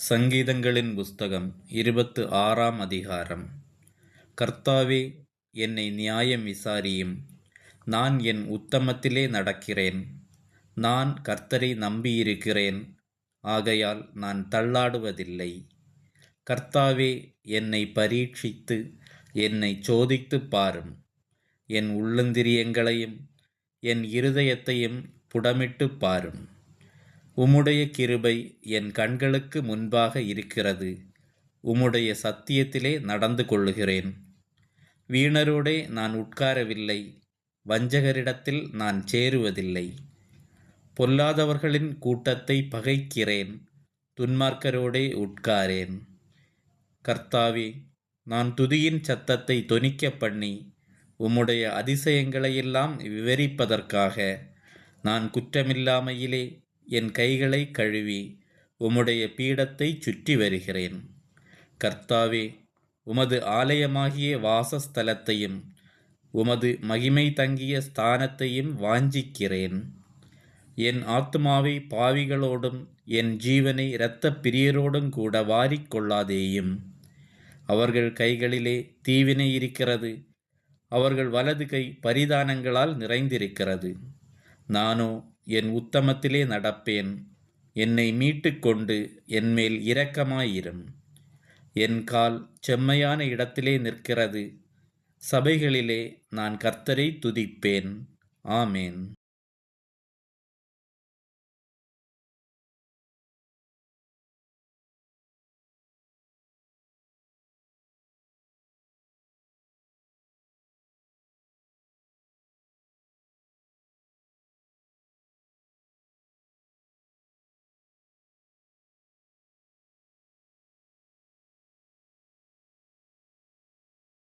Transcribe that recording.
சங்கீதங்களின் புஸ்தகம் 26ஆம் அதிகாரம். கர்த்தாவே, என்னை நியாயம் விசாரியும். நான் என் உத்தமத்திலே நடக்கிறேன். நான் கர்த்தரை நம்பியிருக்கிறேன், ஆகையால் நான் தள்ளாடுவதில்லை. கர்த்தாவே, என்னை பரீட்சித்து என்னை சோதித்துப் பாரும். என் உள்ளந்திரியங்களையும் என் இருதயத்தையும் புடமிட்டுப் பாரும். உம்முடைய கிருபை என் கண்களுக்கு முன்பாக இருக்கிறது. உம்முடைய சத்தியத்திலே நடந்து கொள்ளுகிறேன். வீணரோடே நான் உட்காரவில்லை, வஞ்சகரிடத்தில் நான் சேருவதில்லை. பொல்லாதவர்களின் கூட்டத்தை பகைக்கிறேன், துன்மார்க்கரோடே உட்காரேன். கர்த்தாவே, நான் துதியின் சத்தத்தை தொனிக்க பண்ணி உம்முடைய அதிசயங்களையெல்லாம் விவரிப்பதற்காக நான் குற்றமில்லாமையிலே என் கைகளை கழுவி உம்முடைய பீடத்தை சுற்றி வருகிறேன். கர்த்தாவே, உமது ஆலயமாகிய வாசஸ்தலத்தையும் உமது மகிமை தங்கிய ஸ்தானத்தையும் வாஞ்சிக்கிறேன். என் ஆத்துமாவை பாவிகளோடும் என் ஜீவனை இரத்தப் பிரியரோடும் கூட வாரிக்கொள்ளாதேயும். அவர்கள் கைகளிலே தீவினை இருக்கிறது, அவர்கள் வலது கை பரிதானங்களால் நிறைந்திருக்கிறது. நானோ என் உத்தமத்திலே நடப்பேன். என்னை மீட்டுக்கொண்டு என்மேல் இரக்கமாயிரும். என் கால் செம்மையான இடத்திலே நிற்கிறது. சபைகளிலே நான் கர்த்தரை துதிப்பேன். ஆமேன்.